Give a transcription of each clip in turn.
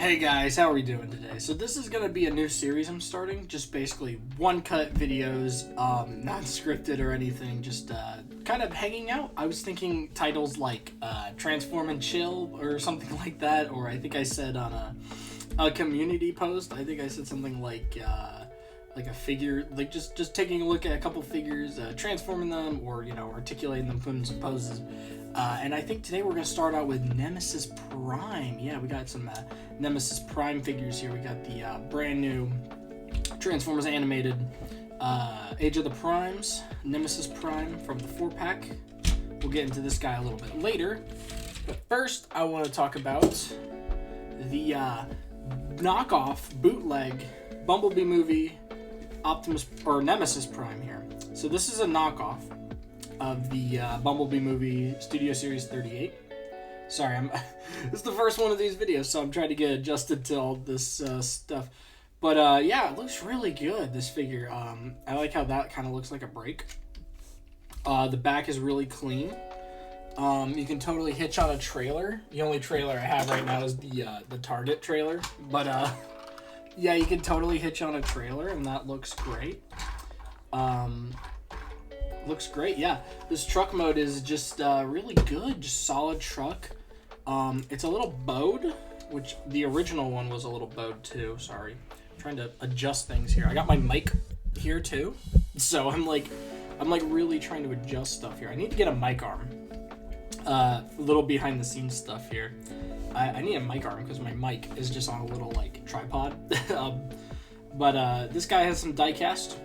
Hey guys, how are we doing today? So this is going to be a new series I'm starting, just basically one-cut videos, not scripted or anything, just kind of hanging out. I was thinking titles like Transform and Chill or something like that, or I think I said on a community post, I think I said something like a figure, like just taking a look at a couple figures, transforming them, or, you know, articulating them, putting some poses. And I think today we're going to start out with Nemesis Prime. Yeah, we got some Nemesis Prime figures here. We got the brand new Transformers animated Age of the Primes, Nemesis Prime from the 4-pack. We'll get into this guy a little bit later. But first, I want to talk about the knockoff bootleg Bumblebee movie Optimus or Nemesis Prime here. So this is a knockoff of the Bumblebee movie Studio Series 38. Sorry, this is the first one of these videos, so I'm trying to get adjusted to all this stuff. But yeah, it looks really good, this figure. I like how that kind of looks like a break. The back is really clean. You can totally hitch on a trailer. The only trailer I have right now is the Target trailer. But yeah, you can totally hitch on a trailer, and that looks great. Looks great, yeah. This truck mode is just really good, just solid truck. It's a little bowed, which the original one was a little bowed too. Sorry, I'm trying to adjust things here. I got my mic here too, so I'm like really trying to adjust stuff here. I need to get a mic arm. A little behind the scenes stuff here. I need a mic arm because my mic is just on a little like tripod. But this guy has some die cast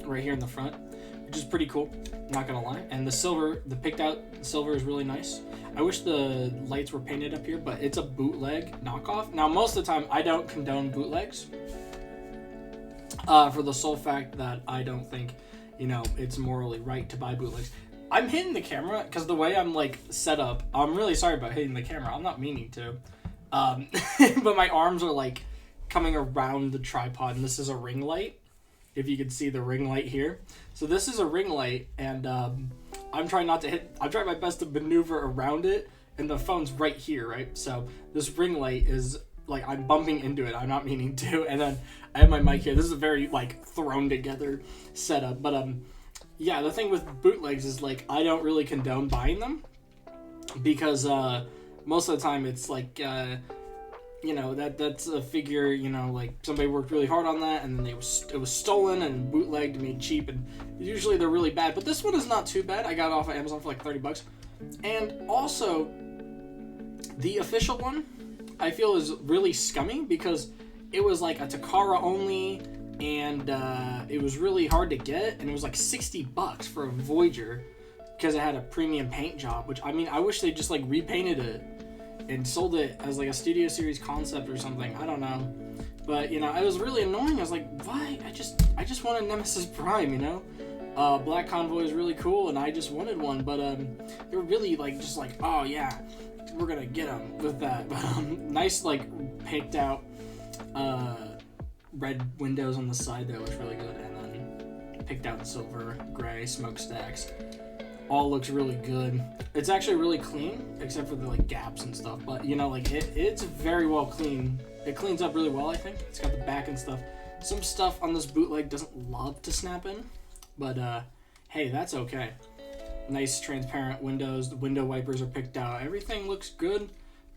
right here in the front, which is pretty cool, not gonna lie. And the silver, the picked out silver is really nice. I wish the lights were painted up here, but it's a bootleg knockoff. Now, most of the time, I don't condone bootlegs for the sole fact that I don't think, you know, it's morally right to buy bootlegs. I'm hitting the camera because the way I'm like set up, I'm really sorry about hitting the camera. I'm not meaning to, but my arms are like coming around the tripod, and this is a ring light. If you can see the ring light here. So this is a ring light, and I'm trying not to hit, I'm trying my best to maneuver around it, and the phone's right here, right? So this ring light is, like, I'm bumping into it, I'm not meaning to, and then I have my mic here. This is a very, like, thrown together setup, but yeah, the thing with bootlegs is, like, I don't really condone buying them, because most of the time it's, like, you know, that's a figure, you know, like somebody worked really hard on that, and then it was stolen and bootlegged, made cheap, and usually they're really bad. But this one is not too bad. I got it off of Amazon for like $30. And also, the official one, I feel, is really scummy because it was like a Takara only, and it was really hard to get, and it was like $60 for a Voyager because it had a premium paint job, which, I mean, I wish they just like repainted it and sold it as like a Studio Series concept or something. I don't know, but you know, it was really annoying. I was like, why? I just want a Nemesis Prime, you know. Black Convoy is really cool, and I just wanted one, but they were really like just like, oh yeah, we're gonna get them with that. Nice like picked out red windows on the side that was really good, and then picked out silver, gray smokestacks. All looks really good. It's actually really clean, except for the like gaps and stuff. But you know, like it's very well clean. It cleans up really well, I think. It's got the back and stuff. Some stuff on this bootleg doesn't love to snap in, but hey, that's okay. Nice transparent windows. The window wipers are picked out. Everything looks good.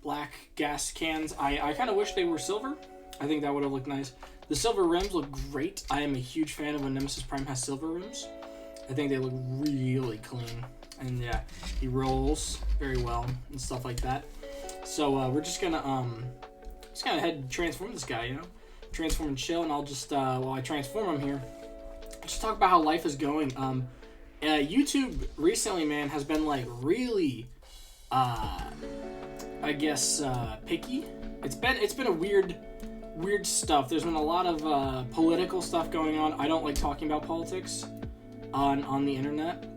Black gas cans. I kind of wish they were silver. I think that would have looked nice. The silver rims look great. I am a huge fan of when Nemesis Prime has silver rims. I think they look really clean, and yeah, he rolls very well and stuff like that. So we're just gonna head and transform this guy, you know, transform and chill. And I'll just while I transform him here, just talk about how life is going. YouTube recently, man, has been like really, I guess, picky. It's been a weird stuff. There's been a lot of political stuff going on. I don't like talking about politics on the internet,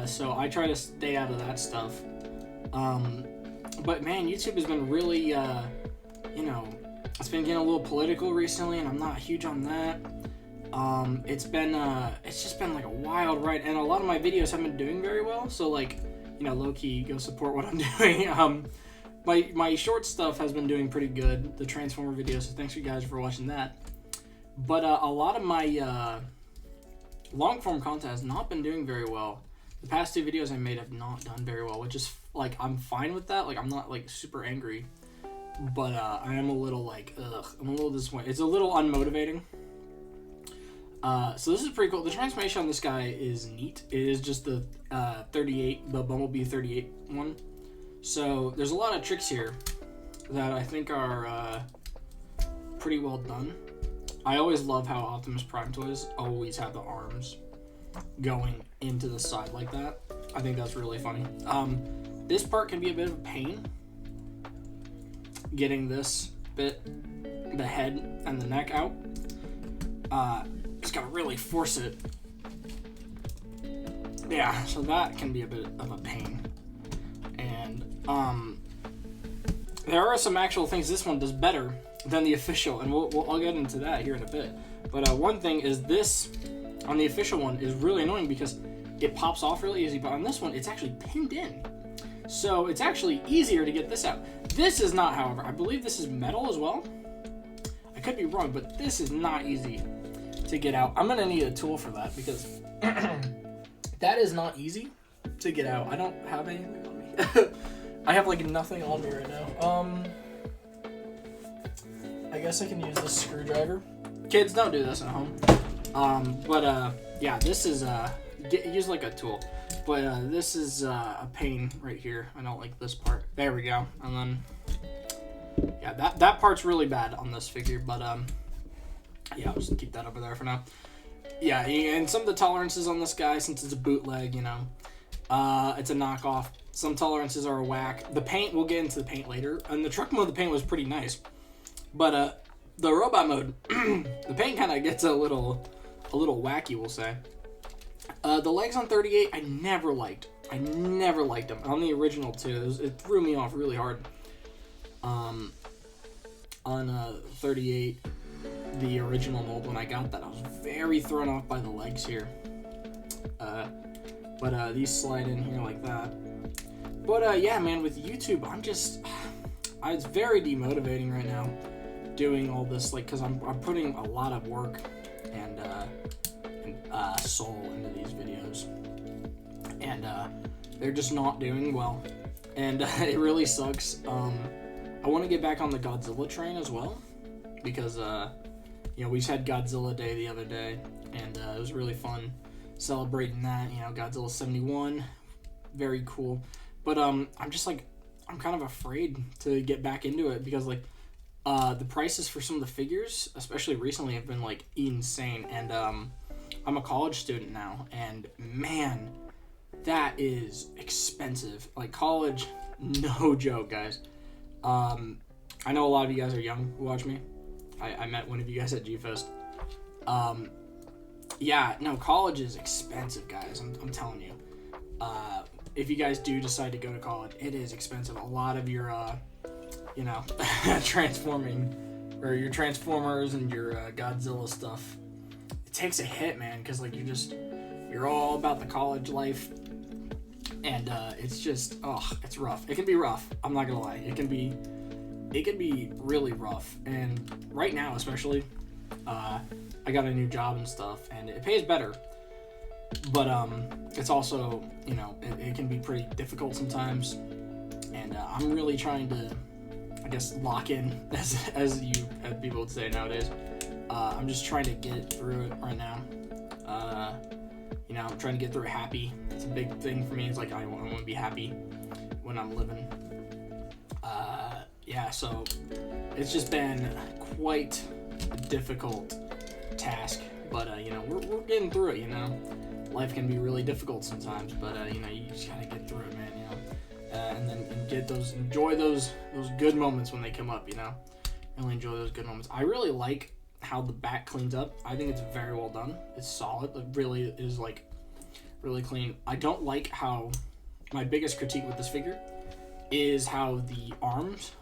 so I try to stay out of that stuff. But man, YouTube has been really, you know, it's been getting a little political recently, and I'm not huge on that. It's just been like a wild ride, and a lot of my videos haven't been doing very well. So like, you know, low key, go support what I'm doing. my short stuff has been doing pretty good, the Transformer videos, so thanks you guys for watching that. But a lot of my long form content has not been doing very well. The past 2 videos I made have not done very well, which is like, I'm fine with that. Like, I'm not like super angry, but I am a little like, I'm a little disappointed. It's a little unmotivating. So this is pretty cool. The transformation on this guy is neat. It is just the 38, the Bumblebee 38 one. So there's a lot of tricks here that I think are pretty well done. I always love how Optimus Prime toys always have the arms going into the side like that. I think that's really funny. This part can be a bit of a pain, getting this bit, the head and the neck out. Just gotta really force it. Yeah, so that can be a bit of a pain. And there are some actual things this one does better than the official, and I'll get into that here in a bit. But one thing is, this on the official one is really annoying because it pops off really easy, but on this one it's actually pinned in, so it's actually easier to get this out. This is not, however, I believe this is metal as well. I could be wrong, but this is not easy to get out. I'm gonna need a tool for that because that is not easy to get out. I don't have anything on me. I have like nothing on me right now. I guess I can use this screwdriver. Kids, don't do this at home. Yeah, this is use like a tool. But this is a pain right here. I don't like this part. There we go. And then yeah, that part's really bad on this figure, but yeah, I'll just keep that over there for now. Yeah, and some of the tolerances on this guy, since it's a bootleg, you know, it's a knockoff. Some tolerances are a whack. The paint, we'll get into the paint later. And the truck mode, the paint was pretty nice. But the robot mode, the paint kind of gets a little wacky, we'll say. The legs on 38, I never liked. I never liked them. On the original too, it threw me off really hard. On 38, the original mold, when I got that, I was very thrown off by the legs here. But these slide in here like that. But yeah, man, with YouTube, it's very demotivating right now doing all this, like, because I'm putting a lot of work and soul into these videos, and they're just not doing well, and it really sucks. I want to get back on the Godzilla train as well, because you know, we just had Godzilla Day the other day, and it was really fun celebrating that. You know, Godzilla 71, very cool. But I'm just like, I'm kind of afraid to get back into it because, like, the prices for some of the figures, especially recently, have been like insane. And I'm a college student now, and man, that is expensive. Like, college, no joke, guys. I know a lot of you guys are young who watch me. I met one of you guys at G-Fest. Yeah, no, college is expensive, guys. I'm telling you. If you guys do decide to go to college, it is expensive. A lot of your, you know, transforming, or your Transformers and your Godzilla stuff, it takes a hit, man, because, like, you're all about the college life, and it's just, it's rough. It can be rough. I'm not gonna lie. It can be really rough, and right now, especially, I got a new job and stuff, and it pays better. But it's also, you know, it can be pretty difficult sometimes, and I'm really trying to, I guess, lock in, as people would say nowadays. I'm just trying to get through it right now. You know, I'm trying to get through it happy. It's a big thing for me. It's like I want to be happy when I'm living. Yeah, so it's just been quite a difficult task, but you know, we're getting through it. You know, life can be really difficult sometimes, but you know, you just gotta get through it, man. You know, and then enjoy those good moments when they come up. You know, really enjoy those good moments. I really like how the back cleans up. I think it's very well done. It's solid. It really is, like, really clean. I don't like how, my biggest critique with this figure is how the arms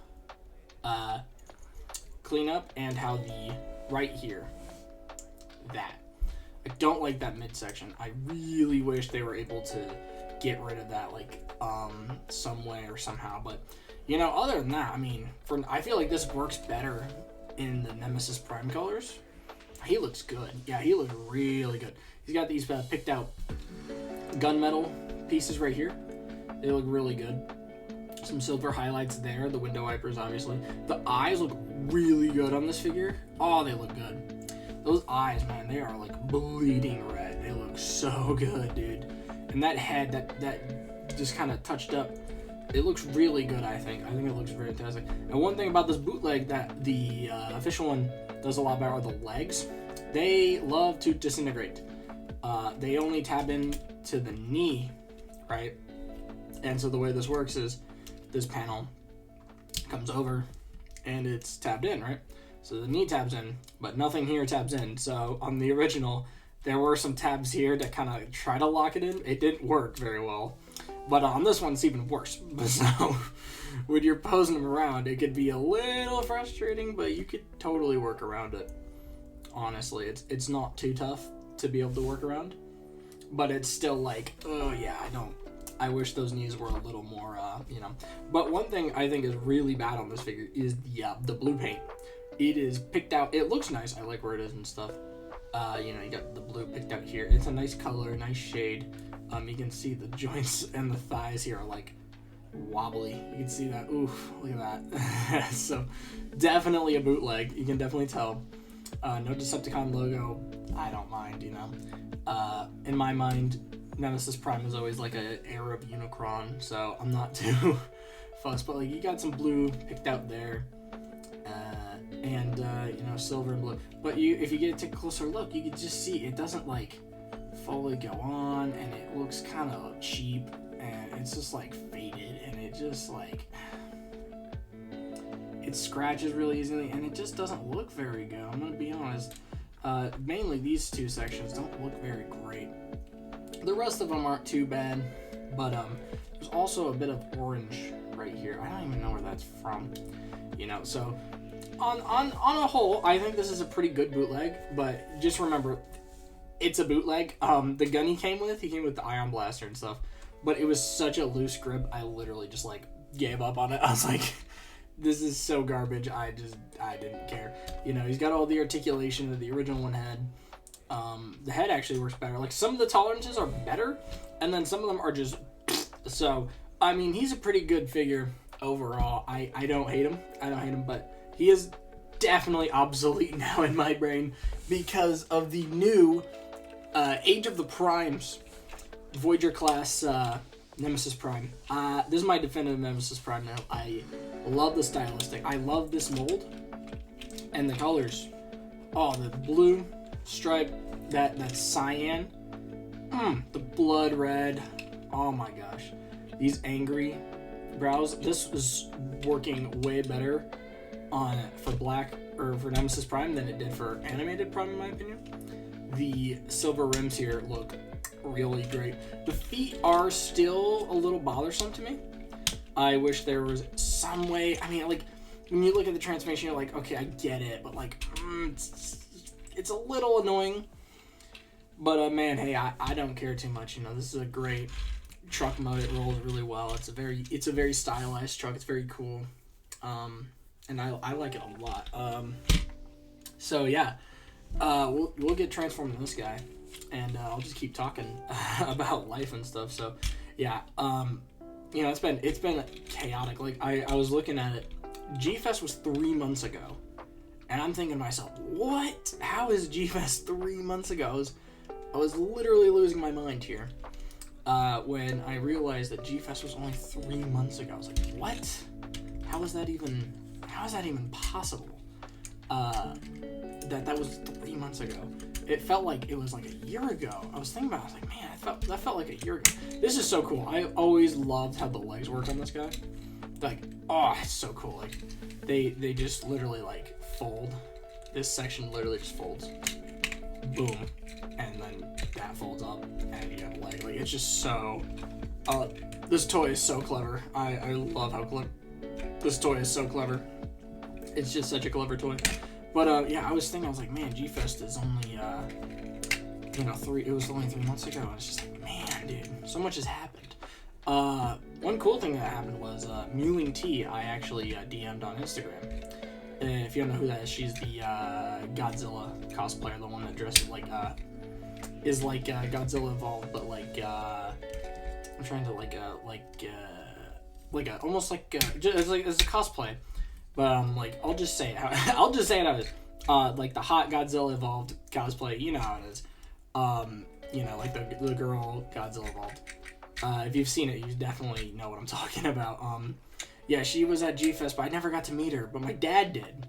clean up, and how the right here, that. I don't like that midsection. I really wish they were able to get rid of that, like, some way or somehow, but You know, other than that, I mean, I feel like this works better in the Nemesis Prime colors. He looks good. Yeah, he looks really good. He's got these picked out gunmetal pieces right here. They look really good. Some silver highlights there. The window wipers, obviously. The eyes look really good on this figure. Oh, they look good. Those eyes, man, they are like bleeding red. They look so good, dude. And that head, that just kind of touched up. It looks really good, I think. I think it looks very fantastic. And one thing about this bootleg that the official one does a lot better are the legs. They love to disintegrate. They only tab in to the knee, right? And so the way this works is this panel comes over and it's tabbed in, right? So the knee tabs in, but nothing here tabs in. So on the original, there were some tabs here that kind of try to lock it in. It didn't work very well. But on this one, it's even worse. So when you're posing them around, it could be a little frustrating, but you could totally work around it. Honestly, it's not too tough to be able to work around, but it's still like, oh yeah, I wish those knees were a little more, you know. But one thing I think is really bad on this figure is the blue paint. It is picked out. It looks nice. I like where it is and stuff. You know, you got the blue picked out here. It's a nice color, nice shade. You can see the joints and the thighs here are like wobbly. You can see that. Oof, look at that. So definitely a bootleg. You can definitely tell. No Decepticon logo. I don't mind, you know. In my mind, Nemesis Prime is always like an Arab Unicron, so I'm not too fussed. But like, you got some blue picked out there, and you know, silver and blue. But if you take a closer look, you can just see it doesn't like fully go on, and it looks kind of cheap, and it's just like faded, and it just like it scratches really easily, and it just doesn't look very good. I'm gonna be honest. Mainly these two sections don't look very great. The rest of them aren't too bad, but there's also a bit of orange right here. I don't even know where that's from, you know. So on a whole, I think this is a pretty good bootleg, but just remember, it's a bootleg. The gun he came with the ion blaster and stuff, but it was such a loose grip, I literally just like gave up on it. I was like, this is so garbage. I didn't care. You know, he's got all the articulation that the original one had. The head actually works better. Like, some of the tolerances are better, and then some of them are just so. I mean, he's a pretty good figure overall. I don't hate him. But he is definitely obsolete now in my brain because of the new Age of the Primes Voyager class Nemesis Prime. This is my definitive Nemesis Prime now. I love the stylistic. I love this mold and the colors. Oh, the blue stripe, that cyan, the blood red. Oh my gosh, these angry brows. This is working way better for black or for Nemesis Prime than it did for animated Prime, in my opinion. The silver rims here look really great. The feet are still a little bothersome to me. I wish there was some way. I mean, like, when you look at the transformation, you're like, okay, I get it, but like, it's a little annoying. But man, hey, I don't care too much. You know, this is a great truck mode. It rolls really well. It's a very stylized truck. It's very cool, and I like it a lot. So yeah, we'll get transformed in this guy, and I'll just keep talking about life and stuff. So yeah, you know, it's been chaotic. Like, I was looking at it. G-Fest was 3 months ago, and I'm thinking to myself, what? How is G-Fest 3 months ago? I was literally losing my mind here when I realized that G-Fest was only 3 months ago. I was like, what? How is that even possible? That was 3 months ago. It felt like it was like a year ago. I was thinking about it. I was like, man, that felt like a year ago. This is so cool. I always loved how the legs work on this guy. Like, oh, it's so cool. Like, they just literally like fold. This section literally just folds. Boom. And then that folds up and you have a leg. Like, it's just so this toy is so clever. I love how clever this toy is. So clever. It's just such a clever toy. But yeah, I was like, man, G-Fest is only it was only 3 months ago. And it's just like, man, dude, so much has happened. One cool thing that happened was Mewling T. I actually DM'd on Instagram. If you don't know who that is, she's the Godzilla cosplayer, the one that dresses like is like Godzilla evolved, but like I'm trying to like a almost like it's a cosplay, but like I'll just say it how it is. Like the hot Godzilla evolved cosplay, you know how it is. You know, like the girl Godzilla evolved. If you've seen it, you definitely know what I'm talking about. Yeah, she was at G-Fest, but I never got to meet her, but my dad did,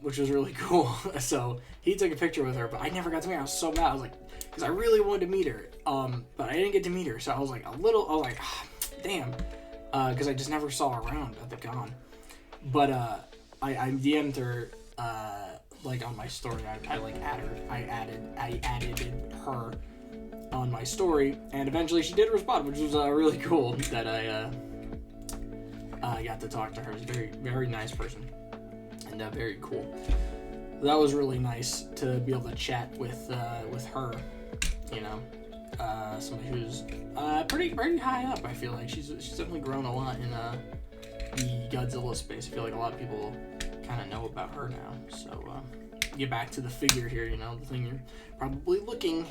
which was really cool. So he took a picture with her, but I never got to meet her. I was so mad. I was like, because I really wanted to meet her, but I didn't get to meet her. So I was like damn, because I just never saw her around at the con. But I DM'd her, like on my story. I added her on my story, and eventually she did respond, which was really cool that I got to talk to her. She's a very, very nice person, and very cool. That was really nice to be able to chat with her. You know, somebody who's pretty high up. I feel like she's definitely grown a lot in the Godzilla space. I feel like a lot of people kind of know about her now. So get back to the figure here. You know, the thing you're probably looking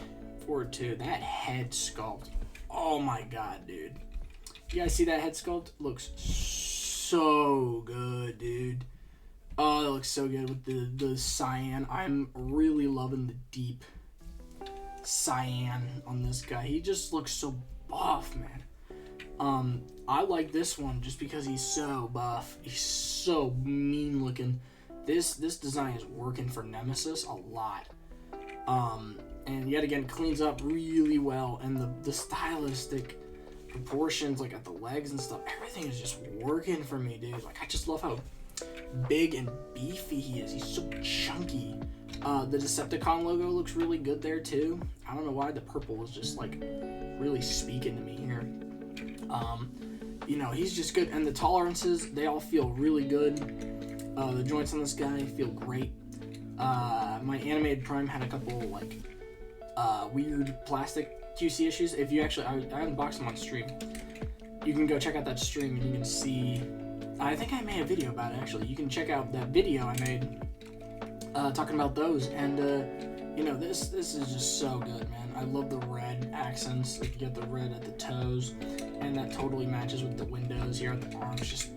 forward to. That head sculpt. Oh my god, dude. You guys see that head sculpt? Looks so good, dude. Oh, that looks so good with the cyan. I'm really loving the deep cyan on this guy. He just looks so buff, man. I like this one just because he's so buff. He's so mean looking. This design is working for Nemesis a lot. And yet again, cleans up really well, and the stylistic proportions, like at the legs and stuff, everything is just working for me, dude. Like, I just love how big and beefy he is. He's so chunky. The Decepticon logo looks really good there too. I don't know why the purple is just like really speaking to me here. You know, he's just good, and the tolerances, they all feel really good. The joints on this guy feel great. My animated Prime had a couple like weird plastic QC issues. If you actually, I unboxed them on stream. You can go check out that stream and you can see. I think I made a video about it actually. You can check out that video I made talking about those, and you know, this is just so good, man. I love the red accents. Like, you get the red at the toes, and that totally matches with the windows here at the arms. Just,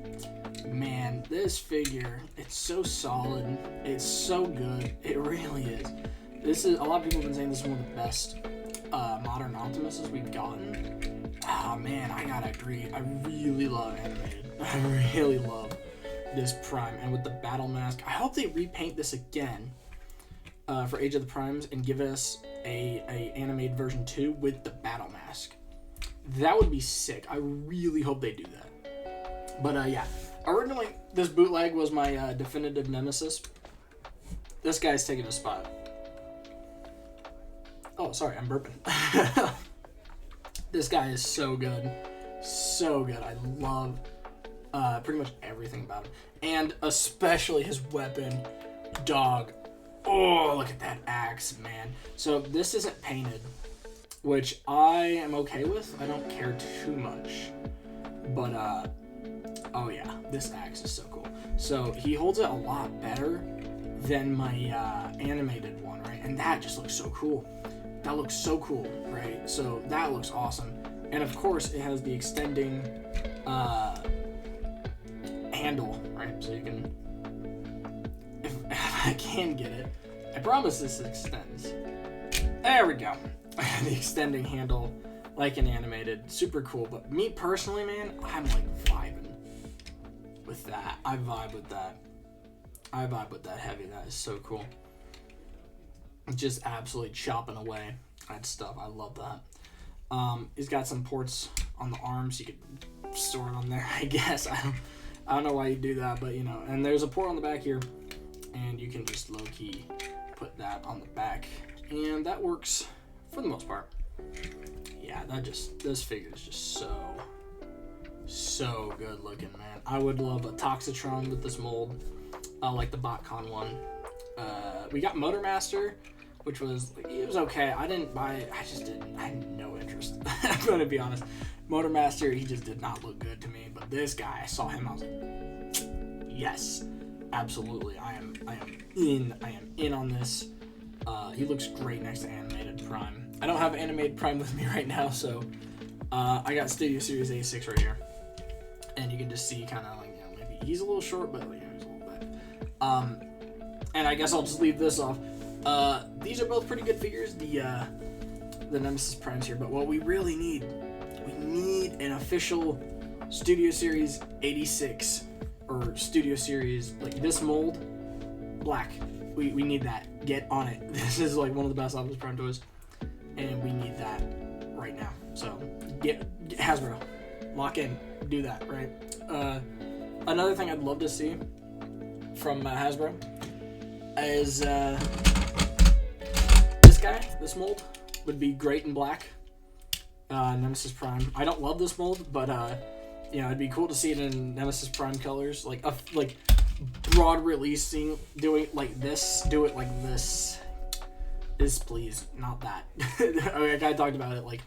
man, this figure, it's so solid. It's so good. It really is. This is, a lot of people have been saying this is one of the best modern Optimuses we've gotten. Oh man, I gotta agree. I really love animated. I really love this Prime, and with the battle mask, I hope they repaint this again for Age of the Primes and give us a animated version 2 with the battle mask. That would be sick. I really hope they do that. But yeah, originally this bootleg was my definitive Nemesis. This guy's taking a spot. Oh, sorry, I'm burping. This guy is so good. So good. I love pretty much everything about him. And especially his weapon. Dog. Oh, look at that axe, man. So this isn't painted, which I am okay with. I don't care too much. But, oh yeah, this axe is so cool. So he holds it a lot better than my animated one, right? And that just looks so cool. That looks so cool, right? So that looks awesome. And of course, it has the extending handle, right? So you can, if I can get it, I promise this extends. There we go. The extending handle, like an animated, super cool. But me personally, man, I'm like vibing with that. I vibe with that. I vibe with that heavy. That is so cool. Just absolutely chopping away at stuff. I love that. He's got some ports on the arms. You could store it on there, I guess. I don't know why you do that, but you know. And there's a port on the back here, and you can just low-key put that on the back, and that works for the most part. Yeah, this figure is just so good looking, man. I would love a Toxitron with this mold, like the BotCon one. We got Motormaster, which was, like, it was okay. I didn't buy it. I had no interest. I'm going to be honest. Motormaster, he just did not look good to me. But this guy, I saw him, I was like, yes, absolutely. I am in on this. He looks great next to Animated Prime. I don't have Animated Prime with me right now, so I got Studio Series A6 right here. And you can just see kind of like, maybe he's a little short, but like, he's a little bit. And I guess I'll just leave this off. These are both pretty good figures, the Nemesis Primes here, but what we really need, we need an official Studio Series 86 or Studio Series, like this mold, black. We need that. Get on it. This is like one of the best Optimus Prime toys, and we need that right now. So get Hasbro, lock in, do that, right? Another thing I'd love to see from Hasbro is this guy, this mold would be great in black. Nemesis Prime. I don't love this mold, but it'd be cool to see it in Nemesis Prime colors, like broad releasing, doing like this, do it like this. This, please, not that. Like I talked about it, like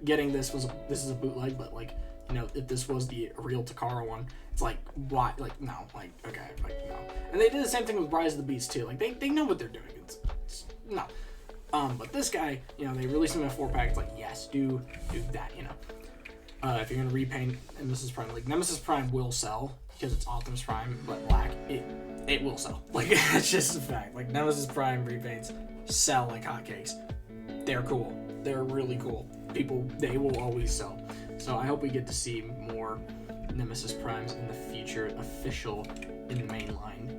getting this is a bootleg, but like, if this was the real Takara one, it's like, why? Like, no, like, okay, like, no. And they did the same thing with Rise of the Beast too. Like they know what they're doing. It's no. But this guy, they released him in a 4-pack. It's like, yes, do that, if you're gonna repaint Nemesis Prime, like Nemesis Prime will sell because it's Optimus Prime, but black, it will sell. Like, it's just a fact. Like, Nemesis Prime repaints sell like hotcakes. They're cool. They're really cool. They will always sell. So I hope we get to see more Nemesis Primes in the future, official in the mainline.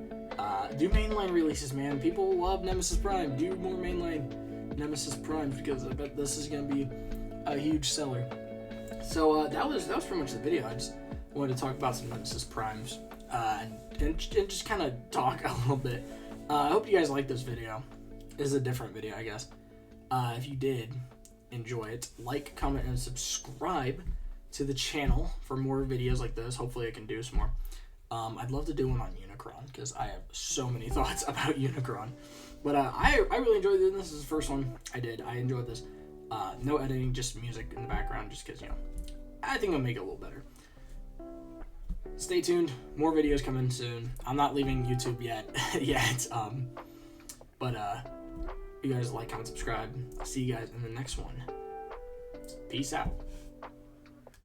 Do mainline releases, man. People love Nemesis Prime. Do more mainline Nemesis Primes because I bet this is gonna be a huge seller. So that was pretty much the video. I just wanted to talk about some Nemesis Primes and just kind of talk a little bit. I hope you guys liked this video. This is a different video, I guess. If you did enjoy it, like, comment, and subscribe to the channel for more videos like this. Hopefully I can do some more. I'd love to do one on Unicron because I have so many thoughts about Unicron. But I really enjoyed this. This is the first one I did. I enjoyed this. No editing, just music in the background, just because, I think I'll make it a little better. Stay tuned. More videos coming soon. I'm not leaving YouTube yet. But you guys like, comment, subscribe. See you guys in the next one. Peace out.